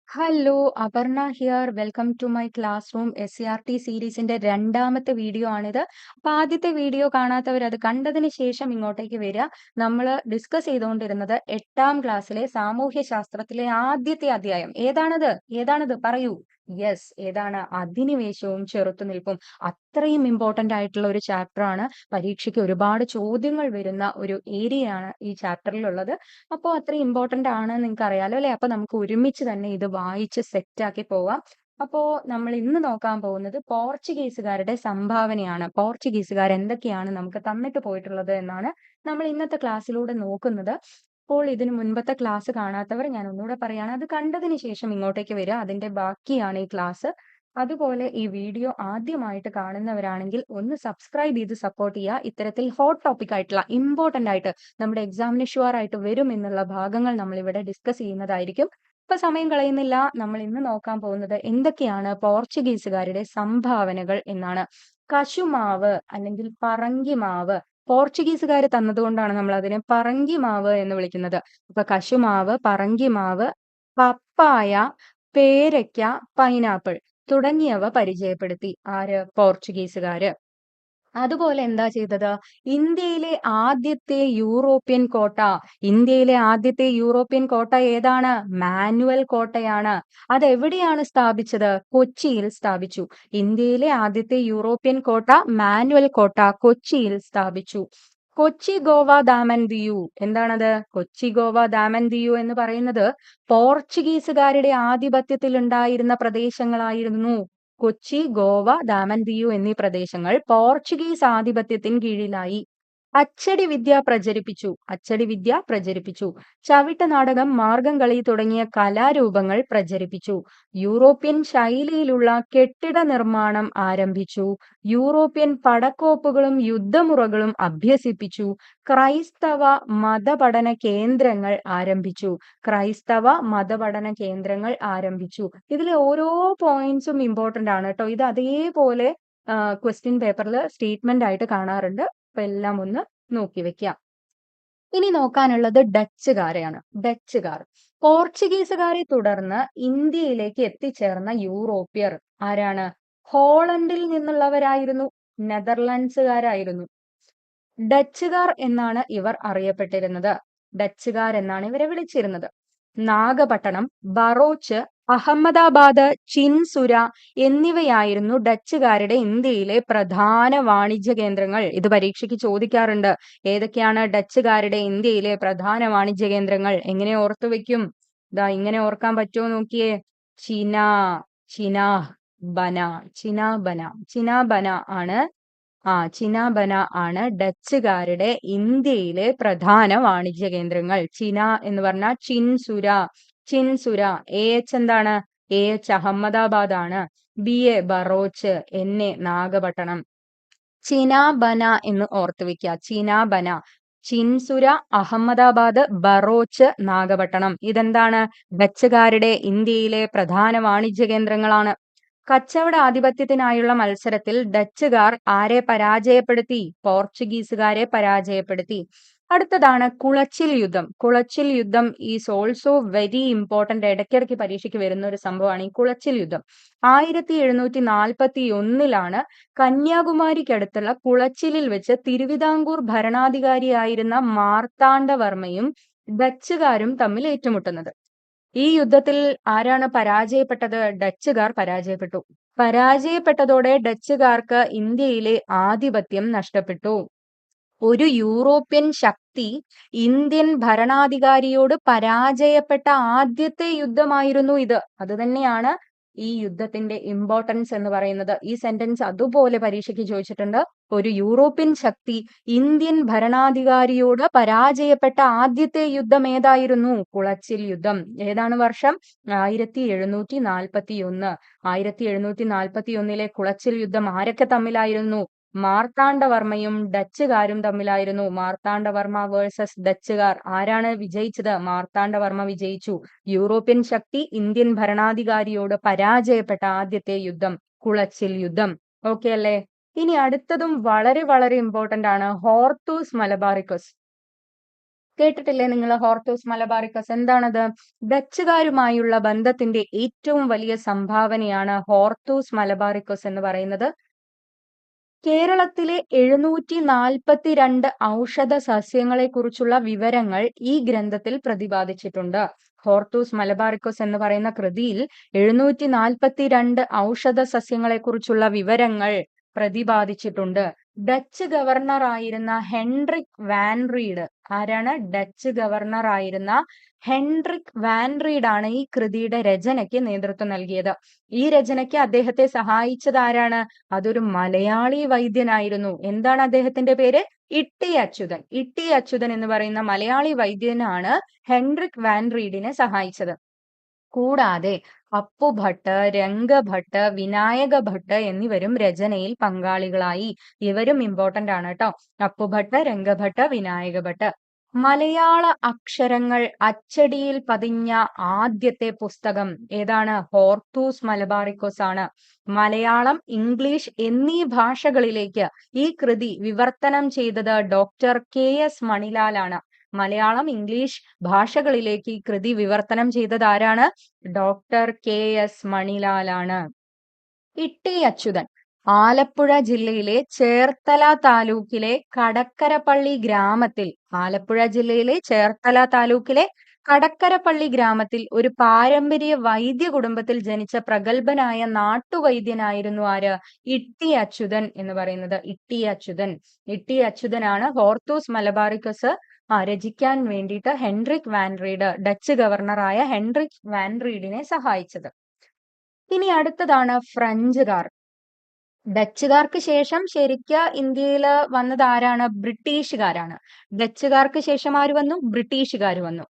Hello, Aparna here. Welcome to my classroom SCRT സീരീസിന്റെ രണ്ടാമത്തെ video ആണിത്. അപ്പൊ ആദ്യത്തെ വീഡിയോ കാണാത്തവർ അത് കണ്ടതിന് ശേഷം ഇങ്ങോട്ടേക്ക് വരിക. നമ്മൾ ഡിസ്കസ് ചെയ്തുകൊണ്ടിരുന്നത് 8ാം ക്ലാസ്സിലെ സാമൂഹ്യ ശാസ്ത്രത്തിലെ ആദ്യത്തെ അധ്യായം. ഏതാണത് പറയൂ. യെസ്, ഏതാണ്? അധിനിവേശവും ചെറുത്തുനിൽപ്പും. അത്രയും ഇമ്പോർട്ടന്റ് ആയിട്ടുള്ള ഒരു ചാപ്റ്റർ ആണ്. പരീക്ഷയ്ക്ക് ഒരുപാട് ചോദ്യങ്ങൾ വരുന്ന ഒരു ഏരിയ ആണ് ഈ ചാപ്റ്ററിലുള്ളത്. അപ്പോൾ അത്രയും ഇമ്പോർട്ടന്റ് ആണ് നിങ്ങൾക്ക് അറിയാലോ അല്ലെ? അപ്പൊ നമുക്ക് ഒരുമിച്ച് തന്നെ ഇത് വായിച്ച് സെറ്റ് ആക്കി പോവാം. അപ്പോ നമ്മൾ ഇന്ന് നോക്കാൻ പോകുന്നത് പോർച്ചുഗീസുകാരുടെ സംഭാവനയാണ്. പോർച്ചുഗീസുകാർ എന്തൊക്കെയാണ് നമുക്ക് തന്നിട്ട് പോയിട്ടുള്ളത് എന്നാണ് നമ്മൾ ഇന്നത്തെ ക്ലാസ്സിലൂടെ നോക്കുന്നത്. അപ്പോൾ ഇതിന് മുൻപത്തെ ക്ലാസ് കാണാത്തവർ ഞാൻ ഒന്നുകൂടെ പറയാണ്, അത് കണ്ടതിന് ശേഷം ഇങ്ങോട്ടേക്ക് വരിക. അതിന്റെ ബാക്കിയാണ് ഈ ക്ലാസ്. അതുപോലെ ഈ വീഡിയോ ആദ്യമായിട്ട് കാണുന്നവരാണെങ്കിൽ ഒന്ന് സബ്സ്ക്രൈബ് ചെയ്ത് സപ്പോർട്ട് ചെയ്യുക. ഇത്തരത്തിൽ ഹോട്ട് ടോപ്പിക് ആയിട്ടുള്ള ഇമ്പോർട്ടന്റ് ആയിട്ട് നമ്മുടെ എക്സാമിന് ഷുവർ ആയിട്ട് വരും എന്നുള്ള ഭാഗങ്ങൾ നമ്മൾ ഇവിടെ ഡിസ്കസ് ചെയ്യുന്നതായിരിക്കും. ഇപ്പൊ സമയം കളയുന്നില്ല. നമ്മൾ ഇന്ന് നോക്കാൻ പോകുന്നത് എന്തൊക്കെയാണ് പോർച്ചുഗീസുകാരുടെ സംഭാവനകൾ എന്നാണ്. കശുമാവ് അല്ലെങ്കിൽ പറങ്കിമാവ് പോർച്ചുഗീസുകാർ തന്നതുകൊണ്ടാണ് നമ്മൾ അതിനെ പറങ്കിമാവ് എന്ന് വിളിക്കുന്നത്. അപ്പൊ കശുമാവ്, പറങ്കിമാവ്, പപ്പായ, പേരയ്ക്ക, പൈനാപ്പിൾ തുടങ്ങിയവ പരിചയപ്പെടുത്തി ആര്? പോർച്ചുഗീസുകാര്. അതുപോലെ എന്താ ചെയ്തത്? ഇന്ത്യയിലെ ആദ്യത്തെ യൂറോപ്യൻ കോട്ട ഏതാണ്? മാനുവൽ കോട്ടയാണ്. അതെവിടെയാണ് സ്ഥാപിച്ചത്? കൊച്ചിയിൽ സ്ഥാപിച്ചു. ഇന്ത്യയിലെ ആദ്യത്തെ യൂറോപ്യൻ കോട്ട മാനുവൽ കോട്ട കൊച്ചിയിൽ സ്ഥാപിച്ചു. കൊച്ചി ഗോവ ദാമൻ ദിയു. എന്താണത്? കൊച്ചി ഗോവ ദാമൻ ദിയു എന്ന് പറയുന്നത് പോർച്ചുഗീസുകാരുടെ ആധിപത്യത്തിൽ ഉണ്ടായിരുന്ന പ്രദേശങ്ങളായിരുന്നു. കൊച്ചി, ഗോവ, ദാമൻ ദിയു എന്നീ പ്രദേശങ്ങൾ പോർച്ചുഗീസ് ആധിപത്യത്തിന് കീഴിലായി. അച്ചടി വിദ്യ പ്രചരിപ്പിച്ചു. ചവിട്ട് നാടകം, മാർഗംകളി തുടങ്ങിയ കലാരൂപങ്ങൾ പ്രചരിപ്പിച്ചു. യൂറോപ്യൻ ശൈലിയിലുള്ള കെട്ടിട നിർമ്മാണം ആരംഭിച്ചു. യൂറോപ്യൻ പടക്കോപ്പുകളും യുദ്ധമുറകളും അഭ്യസിപ്പിച്ചു. ക്രൈസ്തവ മതപഠന കേന്ദ്രങ്ങൾ ആരംഭിച്ചു. ഇതിലെ ഓരോ പോയിന്റ്സും ഇമ്പോർട്ടന്റ് ആണ് കേട്ടോ. ഇത് അതേപോലെ ക്വസ്റ്റ്യൻ പേപ്പറിൽ സ്റ്റേറ്റ്മെന്റ് ആയിട്ട് കാണാറുണ്ട്. അപ്പൊ എല്ലാം ഒന്ന് നോക്കി വെക്കാം. ഇനി നോക്കാനുള്ളത് ഡച്ചുകാർ. പോർച്ചുഗീസുകാരെ തുടർന്ന് ഇന്ത്യയിലേക്ക് എത്തിച്ചേർന്ന യൂറോപ്യർ ആരാണ്? ഹോളണ്ടിൽ നിന്നുള്ളവരായിരുന്നു. നെതർലൻഡ്സുകാരായിരുന്നു. ഡച്ചുകാർ എന്നാണ് ഇവർ അറിയപ്പെട്ടിരുന്നത്. ഡച്ചുകാർ എന്നാണ് ഇവരെ വിളിച്ചിരുന്നത്. നാഗപട്ടണം, ബറോച്ച്, അഹമ്മദാബാദ്, ചിൻസുര എന്നിവയായിരുന്നു ഡച്ചുകാരുടെ ഇന്ത്യയിലെ പ്രധാന വാണിജ്യ കേന്ദ്രങ്ങൾ. ഇത് പരീക്ഷയ്ക്ക് ചോദിക്കാറുണ്ട്. ഏതൊക്കെയാണ് ഡച്ചുകാരുടെ ഇന്ത്യയിലെ പ്രധാന വാണിജ്യ കേന്ദ്രങ്ങൾ? എങ്ങനെ ഓർത്തു വെക്കും? ദാ ഇങ്ങനെ ഓർക്കാൻ പറ്റുമോ നോക്കിയേ. ചിന ചിനാബന ചിനാബന ആണ് ചിനാബന ആണ് ഡച്ചുകാരുടെ ഇന്ത്യയിലെ പ്രധാന വാണിജ്യ കേന്ദ്രങ്ങൾ. ചിന എന്ന് പറഞ്ഞാൽ ചിൻസുര. AH എന്താണ്? AH അഹമ്മദാബാദ് ആണ്. BA Bharuch, NA Nagapattinam. ചിനാബന എന്ന് ഓർത്തു വെക്കുക. ചിനാബന, ചിൻസുര, അഹമ്മദാബാദ്, ബറോച്ച്, നാഗപട്ടണം. ഇതെന്താണ്? ഡച്ചുകാരുടെ ഇന്ത്യയിലെ പ്രധാന വാണിജ്യ കേന്ദ്രങ്ങളാണ്. കച്ചവട ആധിപത്യത്തിനായുള്ള മത്സരത്തിൽ ഡച്ചുകാർ ആരെ പരാജയപ്പെടുത്തി? പോർച്ചുഗീസുകാരെ പരാജയപ്പെടുത്തി. അടുത്തതാണ് കുളച്ചിൽ യുദ്ധം ഈസ് ഓൾസോ വെരി ഇമ്പോർട്ടന്റ്. ഇടയ്ക്കിടയ്ക്ക് പരീക്ഷയ്ക്ക് വരുന്ന ഒരു സംഭവമാണ് ഈ കുളച്ചിൽ യുദ്ധം. 1741 കന്യാകുമാരിക്കടുത്തുള്ള കുളച്ചിലിൽ വെച്ച് തിരുവിതാംകൂർ ഭരണാധികാരിയായിരുന്ന മാർത്താണ്ഡവർമ്മയും ഡച്ചുകാരും തമ്മിൽ ഏറ്റുമുട്ടുന്നത്. ഈ യുദ്ധത്തിൽ ആരാണ് പരാജയപ്പെട്ടത്? ഡച്ചുകാർ പരാജയപ്പെട്ടു. പരാജയപ്പെട്ടതോടെ ഡച്ചുകാർക്ക് ഇന്ത്യയിലെ ആധിപത്യം നഷ്ടപ്പെട്ടു. ഒരു യൂറോപ്യൻ ശക്തി ഇന്ത്യൻ ഭരണാധികാരിയോട് പരാജയപ്പെട്ട ആദ്യത്തെ യുദ്ധമായിരുന്നു ഇത്. അത് തന്നെയാണ് ഈ യുദ്ധത്തിന്റെ ഇമ്പോർട്ടൻസ് എന്ന് പറയുന്നത്. ഈ സെന്റൻസ് അതുപോലെ പരീക്ഷയ്ക്ക് ചോദിച്ചിട്ടുണ്ട്. ഒരു യൂറോപ്യൻ ശക്തി ഇന്ത്യൻ ഭരണാധികാരിയോട് പരാജയപ്പെട്ട ആദ്യത്തെ യുദ്ധം ഏതായിരുന്നു? കുളച്ചിൽ യുദ്ധം. ഏതാണ് വർഷം? 1741. 1741 കുളച്ചിൽ യുദ്ധം ആരൊക്കെ തമ്മിലായിരുന്നു? മാർത്താണ്ഡവർമ്മയും ഡച്ചുകാരും തമ്മിലായിരുന്നു. മാർത്താണ്ഡവർമ്മ വേഴ്സസ് ഡച്ചുകാർ. ആരാണ് വിജയിച്ചത്? മാർത്താണ്ഡവർമ്മ വിജയിച്ചു. യൂറോപ്യൻ ശക്തി ഇന്ത്യൻ ഭരണാധികാരിയോട് പരാജയപ്പെട്ട ആദ്യത്തെ യുദ്ധം കുളച്ചിൽ യുദ്ധം. ഓക്കെ അല്ലേ? ഇനി അടുത്തതും വളരെ വളരെ ഇമ്പോർട്ടന്റ് ആണ്. Hortus Malabaricus. കേട്ടിട്ടില്ലേ നിങ്ങൾ ഹോർത്തൂസ് മലബാറിക്കസ്? എന്താണത്? ഡച്ചുകാരുമായുള്ള ബന്ധത്തിന്റെ ഏറ്റവും വലിയ സംഭാവനയാണ് ഹോർത്തൂസ് മലബാറിക്കസ് എന്ന് പറയുന്നത്. കേരളത്തിലെ 742 ഔഷധ സസ്യങ്ങളെക്കുറിച്ചുള്ള വിവരങ്ങൾ ഈ ഗ്രന്ഥത്തിൽ പ്രതിപാദിച്ചിട്ടുണ്ട്. ഹോർത്തൂസ് മലബാറിക്കസ് എന്ന് പറയുന്ന കൃതിയിൽ 742 ഔഷധ സസ്യങ്ങളെക്കുറിച്ചുള്ള വിവരങ്ങൾ പ്രതിപാദിച്ചിട്ടുണ്ട്. ഡച്ച് ഗവർണർ ആയിരുന്ന ഹെൻറിക് വാൻ റീഡ്, ആരാണ്? ഡച്ച് ഗവർണർ ആയിരുന്ന ഹെൻറിക് വാൻ റീഡ് ആണ് ഈ കൃതിയുടെ രചനയ്ക്ക് നേതൃത്വം നൽകിയത്. ഈ രചനയ്ക്ക് അദ്ദേഹത്തെ സഹായിച്ചത് ആരാണ്? അതൊരു മലയാളി വൈദ്യനായിരുന്നു. എന്താണ് അദ്ദേഹത്തിന്റെ പേര്? ഇട്ടി അച്യുതൻ. ഇട്ടി അച്യുതൻ എന്ന് പറയുന്ന മലയാളി വൈദ്യനാണ് ഹെൻറിക് വാൻ റീഡിനെ സഹായിച്ചത്. കൂടാതെ അപ്പുഭട്ട്, രംഗഭട്ട്, വിനായക ഭട്ട് എന്നിവരും രചനയിൽ പങ്കാളികളായി. ഇവരും ഇമ്പോർട്ടന്റ് ആണ് കേട്ടോ. അപ്പുഭട്ട്, രംഗഭട്ട്, വിനായക ഭട്ട്. മലയാള അക്ഷരങ്ങൾ അച്ചടിയിൽ പതിഞ്ഞ ആദ്യത്തെ പുസ്തകം ഏതാണ്? ഹോർത്തൂസ് മലബാറിക്കസ് ആണ്. മലയാളം, ഇംഗ്ലീഷ് എന്നീ ഭാഷകളിലേക്ക് ഈ കൃതി വിവർത്തനം ചെയ്തത് ഡോക്ടർ KS മണിലാൽ ആണ്. മലയാളം, ഇംഗ്ലീഷ് ഭാഷകളിലേക്ക് ഈ കൃതി വിവർത്തനം ചെയ്തത് ആരാണ്? ഡോക്ടർ KS മണിലാൽ ആണ്. ഇട്ടി അച്യുതൻ ആലപ്പുഴ ജില്ലയിലെ ചേർത്തല താലൂക്കിലെ കടക്കരപ്പള്ളി ഗ്രാമത്തിൽ, ആലപ്പുഴ ജില്ലയിലെ ചേർത്തല താലൂക്കിലെ കടക്കരപ്പള്ളി ഗ്രാമത്തിൽ ഒരു പാരമ്പര്യ വൈദ്യ കുടുംബത്തിൽ ജനിച്ച പ്രഗത്ഭനായ നാട്ടുവൈദ്യനായിരുന്നു ആര്? ഇട്ടി അച്യുതൻ എന്ന് പറയുന്നത്. ഇട്ടി അച്യുതൻ. ഇട്ടി അച്യുതനാണ് ഹോർത്തൂസ് മലബാറിക്കസ് രചിക്കാൻ വേണ്ടിയിട്ട് ഹെൻറിക് വാൻ റീഡ്, ഡച്ച് ഗവർണറായ ഹെൻറിക് വാൻ റീഡിനെ സഹായിച്ചത്. ഇനി അടുത്തതാണ് ഫ്രഞ്ചുകാർ. ഡച്ചുകാർക്ക് ശേഷം ശരിക്ക് ഇന്ത്യയിൽ വന്നത് ആരാണ്? ബ്രിട്ടീഷുകാരാണ്. ഡച്ചുകാർക്ക് ശേഷം ആര് വന്നു? ബ്രിട്ടീഷുകാർ വന്നു,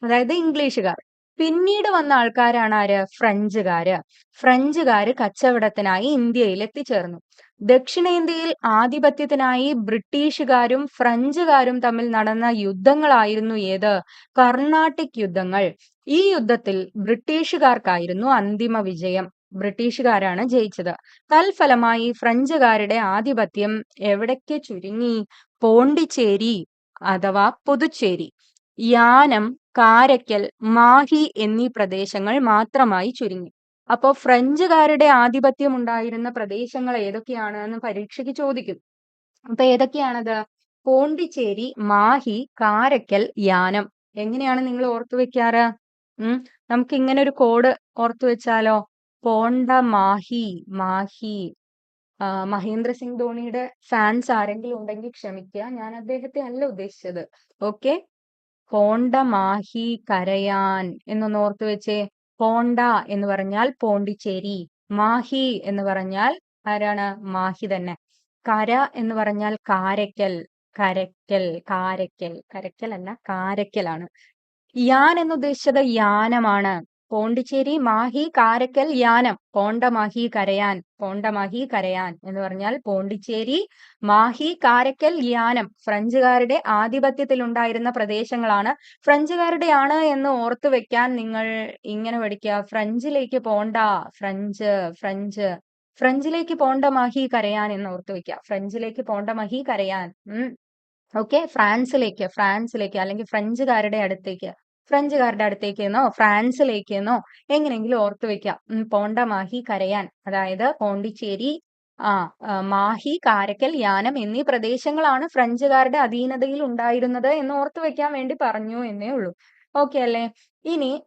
അതായത് ഇംഗ്ലീഷുകാർ. പിന്നീട് വന്ന ആൾക്കാരാണ് ആര്? ഫ്രഞ്ചുകാര്. ഫ്രഞ്ചുകാര് കച്ചവടത്തിനായി ഇന്ത്യയിൽ എത്തിച്ചേർന്നു. ദക്ഷിണേന്ത്യയിൽ ആധിപത്യത്തിനായി ബ്രിട്ടീഷുകാരും ഫ്രഞ്ചുകാരും തമ്മിൽ നടന്ന യുദ്ധങ്ങളായിരുന്നു ഏത്? കർണാട്ടിക് യുദ്ധങ്ങൾ. ഈ യുദ്ധത്തിൽ ബ്രിട്ടീഷുകാർക്കായിരുന്നു അന്തിമ വിജയം. ബ്രിട്ടീഷുകാരാണ് ജയിച്ചത്. തൽഫലമായി ഫ്രഞ്ചുകാരുടെ ആധിപത്യം എവിടേക്ക് ചുരുങ്ങി? പോണ്ടിച്ചേരി അഥവാ പുതുച്ചേരി, യാനം, കാരയ്ക്കൽ, മാഹി എന്നീ പ്രദേശങ്ങൾ മാത്രമായി ചുരുങ്ങി. അപ്പോ ഫ്രഞ്ചുകാരുടെ ആധിപത്യം ഉണ്ടായിരുന്ന പ്രദേശങ്ങൾ ഏതൊക്കെയാണ് എന്ന് പരീക്ഷയ്ക്ക് ചോദിക്കും. അപ്പൊ ഏതൊക്കെയാണത്? പോണ്ടിച്ചേരി, മാഹി, കാരയ്ക്കൽ, യാനം. എങ്ങനെയാണ് നിങ്ങൾ ഓർത്തു വെക്കാറ്? നമുക്ക് ഇങ്ങനെ ഒരു കോഡ് ഓർത്തു വെച്ചാലോ? പോണ്ട മാഹി. മാഹി. മഹേന്ദ്ര സിംഗ് ധോണിയുടെ ഫാൻസ് ആരെങ്കിലും ഉണ്ടെങ്കിൽ ക്ഷമിക്കുക, ഞാൻ അദ്ദേഹത്തെ അല്ല ഉദ്ദേശിച്ചത്. ഓക്കെ, പോണ്ട മാഹി കരയാൻ എന്നൊന്ന് ഓർത്തു വെച്ചേ. പോണ്ട എന്ന് പറഞ്ഞാൽ പോണ്ടിച്ചേരി, മാഹി എന്ന് പറഞ്ഞാൽ ആരാണ്? മാഹി തന്നെ. കര എന്ന് പറഞ്ഞാൽ കാരയ്ക്കൽ. കരയ്ക്കൽ, കാരയ്ക്കൽ, കരയ്ക്കൽ അല്ല കാരയ്ക്കലാണ്. യാൻ എന്ന് ഉദ്ദേശിച്ചത് യാനമാണ്. പോണ്ടിച്ചേരി, മാഹി, കാരയ്ക്കൽ, യാനം. പോണ്ടമാഹി കരയാൻ. പോണ്ടമാഹി കരയാൻ എന്ന് പറഞ്ഞാൽ പോണ്ടിച്ചേരി, മാഹി, കാരയ്ക്കൽ, യാനം ഫ്രഞ്ചുകാരുടെ ആധിപത്യത്തിൽ ഉണ്ടായിരുന്ന പ്രദേശങ്ങളാണ്. ഫ്രഞ്ചുകാരുടെ ആണ് എന്ന് ഓർത്തു വെക്കാൻ നിങ്ങൾ ഇങ്ങനെ പഠിക്കുക: ഫ്രഞ്ചിലേക്ക് പോണ്ട. French, French. ഫ്രഞ്ചിലേക്ക് പോണ്ട മാഹി കരയാൻ എന്ന് ഓർത്തു വെക്കുക. ഫ്രഞ്ചിലേക്ക് പോണ്ട മാഹി കരയാൻ. ഓക്കെ, ഫ്രാൻസിലേക്ക്, ഫ്രാൻസിലേക്ക് അല്ലെങ്കിൽ ഫ്രഞ്ചുകാരുടെ അടുത്തേക്ക്, ഫ്രഞ്ചുകാരുടെ അടുത്തേക്ക് എന്നോ ഫ്രാൻസിലേക്ക് എന്നോ എങ്ങനെയെങ്കിലും ഓർത്തു വെക്കാം. പോണ്ട മാഹി കരയാൻ, അതായത് പോണ്ടിച്ചേരി, മാഹി, കാരയ്ക്കൽ, യാനം എന്നീ പ്രദേശങ്ങളാണ് ഫ്രഞ്ചുകാരുടെ അധീനതയിൽ ഉണ്ടായിരുന്നത് എന്ന് ഓർത്തു വെക്കാൻ വേണ്ടി പറഞ്ഞു എന്നേ ഉള്ളൂ. ഓക്കെ അല്ലേ? ഇനി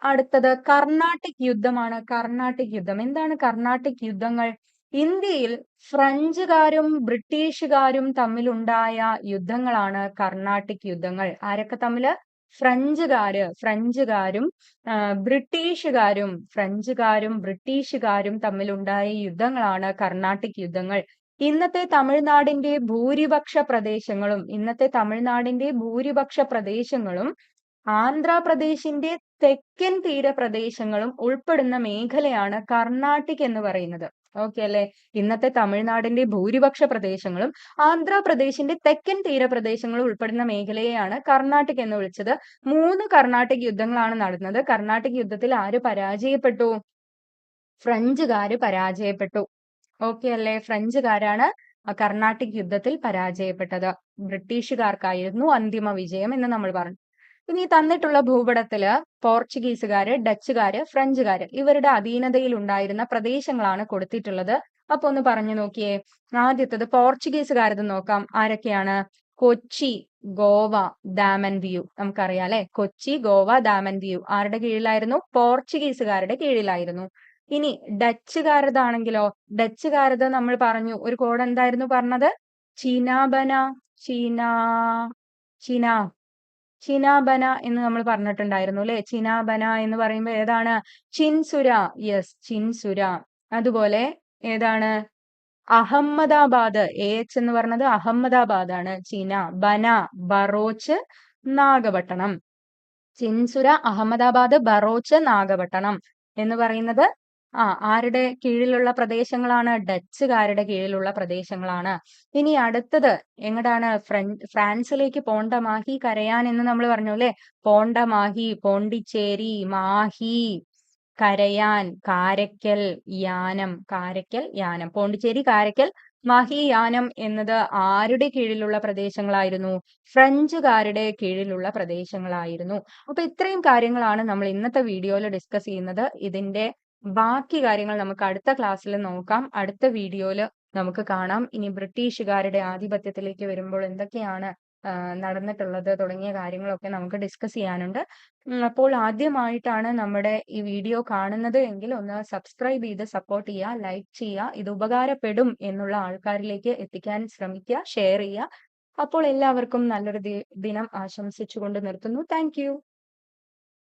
അടുത്തത് കർണാട്ടിക് യുദ്ധമാണ്. കർണാട്ടിക് യുദ്ധം എന്താണ്? കർണാട്ടിക് യുദ്ധങ്ങൾ ഇന്ത്യയിൽ ഫ്രഞ്ചുകാരും ബ്രിട്ടീഷുകാരും തമ്മിലുണ്ടായ യുദ്ധങ്ങളാണ് കർണാട്ടിക് യുദ്ധങ്ങൾ. ആരൊക്കെ തമ്മില്? ഫ്രഞ്ചുകാരും ബ്രിട്ടീഷുകാരും തമ്മിലുണ്ടായ യുദ്ധങ്ങളാണ് കർണാട്ടിക് യുദ്ധങ്ങൾ. ഇന്നത്തെ തമിഴ്നാടിന്റെ ഭൂരിപക്ഷ പ്രദേശങ്ങളും ആന്ധ്രാപ്രദേശിന്റെ തെക്കൻ തീരപ്രദേശങ്ങളും ഉൾപ്പെടുന്ന മേഖലയാണ് കർണാട്ടിക് എന്ന് പറയുന്നത്. ഓക്കെ അല്ലെ? ഇന്നത്തെ തമിഴ്നാടിന്റെ ഭൂരിപക്ഷ പ്രദേശങ്ങളും ആന്ധ്രാപ്രദേശിന്റെ തെക്കൻ തീരപ്രദേശങ്ങളും ഉൾപ്പെടുന്ന മേഖലയെയാണ് കർണാട്ടിക് എന്ന് വിളിച്ചത്. 3 കർണാട്ടിക് യുദ്ധങ്ങളാണ് നടന്നത്. കർണാട്ടിക് യുദ്ധത്തിൽ ആര് പരാജയപ്പെട്ടു? ഫ്രഞ്ചുകാര് പരാജയപ്പെട്ടു. ഓക്കെ അല്ലേ? ഫ്രഞ്ചുകാരാണ് കർണാട്ടിക് യുദ്ധത്തിൽ പരാജയപ്പെട്ടത്. ബ്രിട്ടീഷുകാർക്കായിരുന്നു അന്തിമ വിജയം എന്ന് നമ്മൾ പറഞ്ഞു. ഇനി തന്നിട്ടുള്ള ഭൂപടത്തില് പോർച്ചുഗീസുകാര്, ഡച്ചുകാര്, ഫ്രഞ്ചുകാര് ഇവരുടെ അധീനതയിൽ ഉണ്ടായിരുന്ന പ്രദേശങ്ങളാണ് കൊടുത്തിട്ടുള്ളത്. അപ്പൊ ഒന്ന് പറഞ്ഞു നോക്കിയേ. ആദ്യത്തത് പോർച്ചുഗീസുകാരത് നോക്കാം. ആരൊക്കെയാണ്? കൊച്ചി, ഗോവ, ദാമൻ ദിയു. നമുക്കറിയാം അല്ലെ, കൊച്ചി, ഗോവ, ദാമൻ ദിയു ആരുടെ കീഴിലായിരുന്നു? പോർച്ചുഗീസുകാരുടെ കീഴിലായിരുന്നു. ഇനി ഡച്ചുകാരതാണെങ്കിലോ, ഡച്ചുകാരത് നമ്മൾ പറഞ്ഞു ഒരു കോഡ് എന്തായിരുന്നു പറഞ്ഞത്? ചിനാബന, ചിനാ ചിനാ ചിനാബന എന്ന് നമ്മൾ പറഞ്ഞിട്ടുണ്ടായിരുന്നു അല്ലെ. ചിനാബന എന്ന് പറയുമ്പോൾ ഏതാണ്? ചിൻസുര. യെസ്, ചിൻസുര. അതുപോലെ ഏതാണ്? അഹമ്മദാബാദ്. എച്ച് എന്ന് പറഞ്ഞത് അഹമ്മദാബാദ് ആണ്. ചിന, ബന, ബറോച്ച്, നാഗപട്ടണം. ചിൻസുര, അഹമ്മദാബാദ്, ബറോച്ച്, നാഗപട്ടണം എന്ന് പറയുന്നത് ആരുടെ കീഴിലുള്ള പ്രദേശങ്ങളാണ്? ഡച്ചുകാരുടെ കീഴിലുള്ള പ്രദേശങ്ങളാണ്. ഇനി അടുത്തത് എങ്ങടാണ്? ഫ്രാൻസിലേക്ക് പോണ്ടമാഹി കരയാൻ എന്ന് നമ്മൾ പറഞ്ഞു അല്ലെ. പോണ്ടമാഹി, പോണ്ടിച്ചേരി, മാഹി, കരയാൻ, കാരയ്ക്കൽ, യാനം. കാരയ്ക്കൽ, യാനം. പോണ്ടിച്ചേരി, കാരയ്ക്കൽ, മാഹി, യാനം എന്നത് ആരുടെ കീഴിലുള്ള പ്രദേശങ്ങളായിരുന്നു? ഫ്രഞ്ചുകാരുടെ കീഴിലുള്ള പ്രദേശങ്ങളായിരുന്നു. അപ്പൊ ഇത്രയും കാര്യങ്ങളാണ് നമ്മൾ ഇന്നത്തെ വീഡിയോയിൽ ഡിസ്കസ് ചെയ്യുന്നത്. ഇതിന്റെ ബാക്കി കാര്യങ്ങൾ നമുക്ക് അടുത്ത ക്ലാസ്സിൽ നോക്കാം. അടുത്ത വീഡിയോയിൽ നമുക്ക് കാണാം. ഇനി ബ്രിട്ടീഷുകാരുടെ ആധിപത്യത്തിലേക്ക് വരുമ്പോൾ എന്തൊക്കെയാണ് നടന്നിട്ടുള്ളത് തുടങ്ങിയ കാര്യങ്ങളൊക്കെ നമുക്ക് ഡിസ്കസ് ചെയ്യാനുണ്ട്. അപ്പോൾ ആദ്യമായിട്ടാണ് നമ്മുടെ ഈ വീഡിയോ കാണുന്നത് എങ്കിൽ ഒന്ന് സബ്സ്ക്രൈബ് ചെയ്ത് സപ്പോർട്ട് ചെയ്യുക, ലൈക്ക് ചെയ്യുക. ഇത് ഉപകാരപ്പെടും എന്നുള്ള ആൾക്കാരിലേക്ക് എത്തിക്കാൻ ശ്രമിക്കുക, ഷെയർ ചെയ്യുക. അപ്പോൾ എല്ലാവർക്കും നല്ലൊരു ദിനം ആശംസിച്ചുകൊണ്ട് നിർത്തുന്നു. Thank you.